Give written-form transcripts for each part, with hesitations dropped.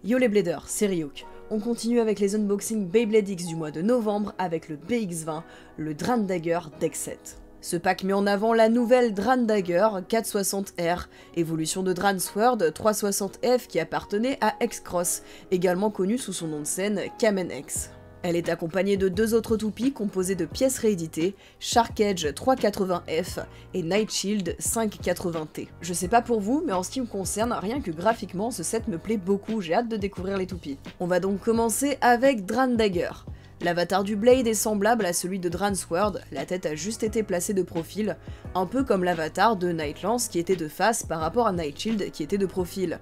Yo les bladers, c'est Ryuk. On continue avec les unboxings Beyblade X du mois de novembre avec le BX20, le Dran Dagger Deck 7. Ce pack met en avant la nouvelle Dran Dagger 460R, évolution de Dran Sword 360F qui appartenait à X-Cross, également connu sous son nom de scène Kamen X. Elle est accompagnée de deux autres toupies composées de pièces rééditées, Shark Edge 380F et Night Shield 580T. Je sais pas pour vous, mais en ce qui me concerne, rien que graphiquement, ce set me plaît beaucoup, j'ai hâte de découvrir les toupies. On va donc commencer avec Dran Dagger. L'avatar du Blade est semblable à celui de Dran Sword, la tête a juste été placée de profil, un peu comme l'avatar de Nightlands qui était de face par rapport à Night Shield qui était de profil.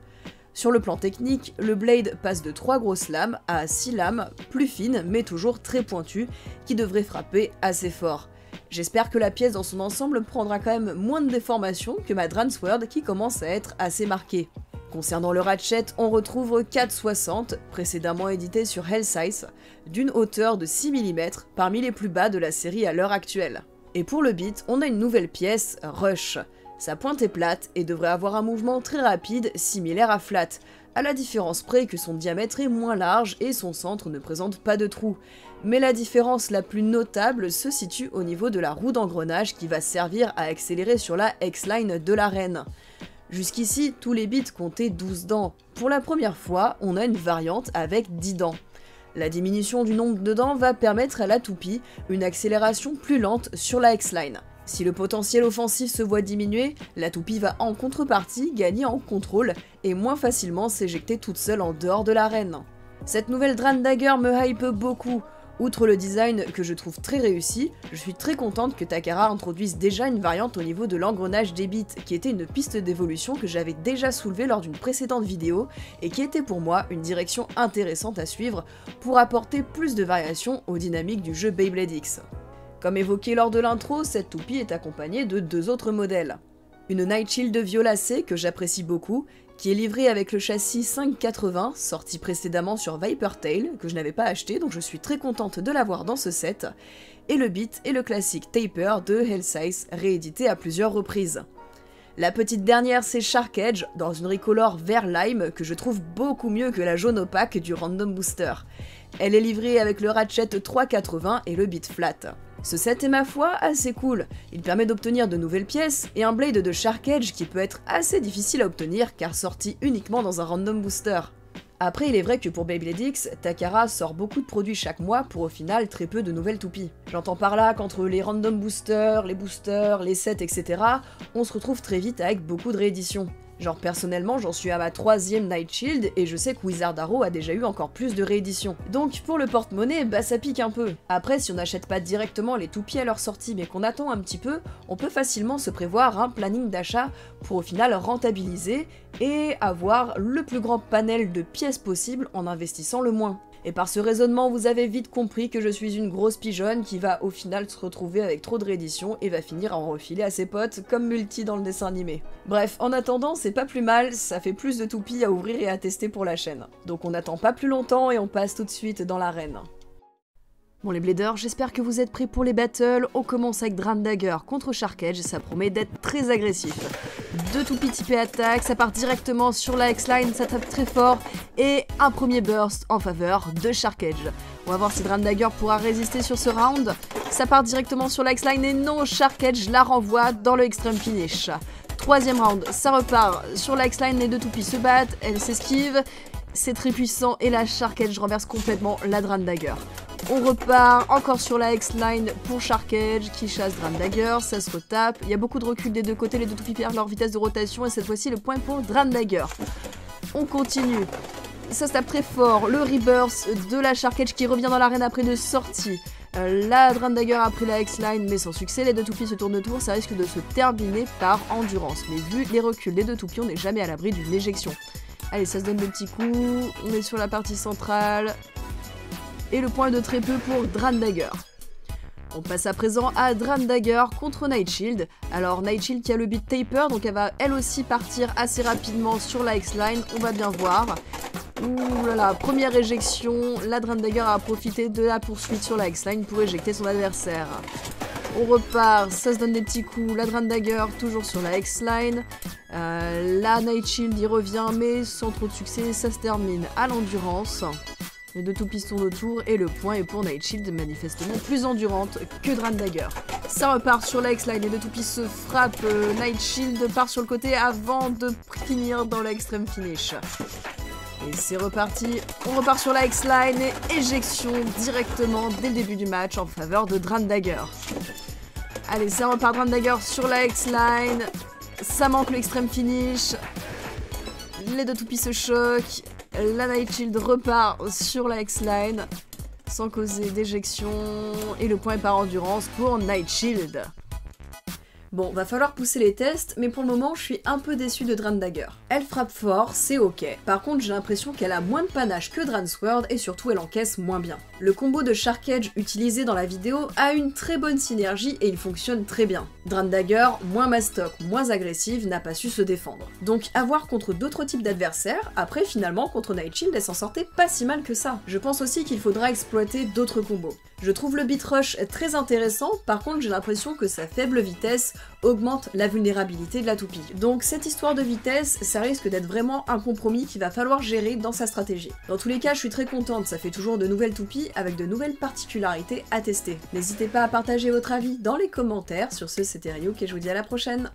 Sur le plan technique, le Blade passe de 3 grosses lames à 6 lames, plus fines mais toujours très pointues, qui devraient frapper assez fort. J'espère que la pièce dans son ensemble prendra quand même moins de déformations que ma Dran Sword qui commence à être assez marquée. Concernant le ratchet, on retrouve 460, précédemment édité sur Hellsize, d'une hauteur de 6 mm, parmi les plus bas de la série à l'heure actuelle. Et pour le beat, on a une nouvelle pièce, Rush. Sa pointe est plate et devrait avoir un mouvement très rapide, similaire à Flat, à la différence près que son diamètre est moins large et son centre ne présente pas de trou. Mais la différence la plus notable se situe au niveau de la roue d'engrenage qui va servir à accélérer sur la X-Line de l'arène. Jusqu'ici, tous les bits comptaient 12 dents. Pour la première fois, on a une variante avec 10 dents. La diminution du nombre de dents va permettre à la toupie une accélération plus lente sur la X-Line. Si le potentiel offensif se voit diminuer, la toupie va en contrepartie gagner en contrôle et moins facilement s'éjecter toute seule en dehors de l'arène. Cette nouvelle Dran Dagger me hype beaucoup. Outre le design que je trouve très réussi, je suis très contente que Takara introduise déjà une variante au niveau de l'engrenage des bits, qui était une piste d'évolution que j'avais déjà soulevée lors d'une précédente vidéo, et qui était pour moi une direction intéressante à suivre pour apporter plus de variations aux dynamiques du jeu Beyblade X. Comme évoqué lors de l'intro, cette toupie est accompagnée de deux autres modèles. Une Night Shield violacée que j'apprécie beaucoup, qui est livrée avec le châssis 580, sorti précédemment sur Viper Tail, que je n'avais pas acheté donc je suis très contente de l'avoir dans ce set, et le beat et le classique Taper de Hellsize, réédité à plusieurs reprises. La petite dernière c'est Shark Edge, dans une recolor vert lime que je trouve beaucoup mieux que la jaune opaque du Random Booster. Elle est livrée avec le ratchet 380 et le beat flat. Ce set est ma foi assez cool, il permet d'obtenir de nouvelles pièces et un blade de Shark Edge qui peut être assez difficile à obtenir car sorti uniquement dans un random booster. Après il est vrai que pour Beyblade X, Takara sort beaucoup de produits chaque mois pour au final très peu de nouvelles toupies. J'entends par là qu'entre les random boosters, les sets etc, on se retrouve très vite avec beaucoup de rééditions. Genre personnellement j'en suis à ma 3ème Night Shield et je sais que Wizard Arrow a déjà eu encore plus de rééditions. Donc pour le porte-monnaie, bah ça pique un peu. Après si on n'achète pas directement les toupies à leur sortie mais qu'on attend un petit peu, on peut facilement se prévoir un planning d'achat pour au final rentabiliser et avoir le plus grand panel de pièces possible en investissant le moins. Et par ce raisonnement, vous avez vite compris que je suis une grosse pigeonne qui va au final se retrouver avec trop de rééditions et va finir à en refiler à ses potes comme Multi dans le dessin animé. Bref, en attendant, c'est pas plus mal, ça fait plus de toupies à ouvrir et à tester pour la chaîne. Donc on n'attend pas plus longtemps et on passe tout de suite dans l'arène. Bon les bladers, j'espère que vous êtes prêts pour les battles. On commence avec Dran Dagger contre Shark Edge, ça promet d'être très agressif. Deux toupies typées attaque, ça part directement sur la X-Line, ça tape très fort, et un premier burst en faveur de Shark Edge. On va voir si Dran Dagger pourra résister sur ce round. Ça part directement sur la X-Line et non, Shark Edge la renvoie dans le Extreme Finish. Troisième round, ça repart sur la X-Line, les deux toupies se battent, elles s'esquivent, c'est très puissant et la Shark Edge renverse complètement la Dran Dagger. On repart encore sur la X-Line pour Shark Edge qui chasse Dran Dagger, ça se retape. Il y a beaucoup de recul des deux côtés, les deux toupies perdent leur vitesse de rotation et cette fois-ci le point pour Dran Dagger. On continue, ça se tape très fort, le rebirth de la Shark Edge qui revient dans l'arène après une sortie. La Dran Dagger a pris la X-Line mais sans succès, les deux toupies se tournent autour, ça risque de se terminer par endurance. Mais vu les reculs des deux toupies, on n'est jamais à l'abri d'une éjection. Allez, ça se donne des petits coups, on est sur la partie centrale. Et le point de très peu pour Dran Dagger. On passe à présent à Dran Dagger contre Night Shield. Alors Night Shield qui a le beat Taper, donc elle va elle aussi partir assez rapidement sur la X-Line, on va bien voir. Ouh là là, première éjection, la Dran Dagger a profité de la poursuite sur la X-Line pour éjecter son adversaire. On repart, ça se donne des petits coups, la Dran Dagger toujours sur la X-Line. La Night Shield y revient, mais sans trop de succès, ça se termine à l'endurance. Les deux toupies tournent autour et le point est pour Night Shield, manifestement plus endurante que Drandager. Ça repart sur la X-Line, les deux toupies se frappent, Night Shield part sur le côté avant de finir dans l'extrême finish. Et c'est reparti, on repart sur la X-Line et éjection directement dès le début du match en faveur de Drandager. Allez, ça repart Drandager sur la X-Line, ça manque l'extrême finish, les deux toupies se choquent. La Night Shield repart sur la X-Line sans causer d'éjection et le point est par endurance pour Night Shield. Bon, va falloir pousser les tests, mais pour le moment, je suis un peu déçue de Drandager. Elle frappe fort, c'est ok. Par contre, j'ai l'impression qu'elle a moins de panache que Dransword et surtout elle encaisse moins bien. Le combo de Shark Edge utilisé dans la vidéo a une très bonne synergie et il fonctionne très bien. Drandager, moins mastoc, moins agressive, n'a pas su se défendre. Donc à voir contre d'autres types d'adversaires, après finalement contre Night Shield elle s'en sortait pas si mal que ça. Je pense aussi qu'il faudra exploiter d'autres combos. Je trouve le beat rush très intéressant, par contre j'ai l'impression que sa faible vitesse augmente la vulnérabilité de la toupie. Donc cette histoire de vitesse, ça risque d'être vraiment un compromis qu'il va falloir gérer dans sa stratégie. Dans tous les cas, je suis très contente, ça fait toujours de nouvelles toupies avec de nouvelles particularités à tester. N'hésitez pas à partager votre avis dans les commentaires. Sur ce, c'était Ryuk et je vous dis à la prochaine.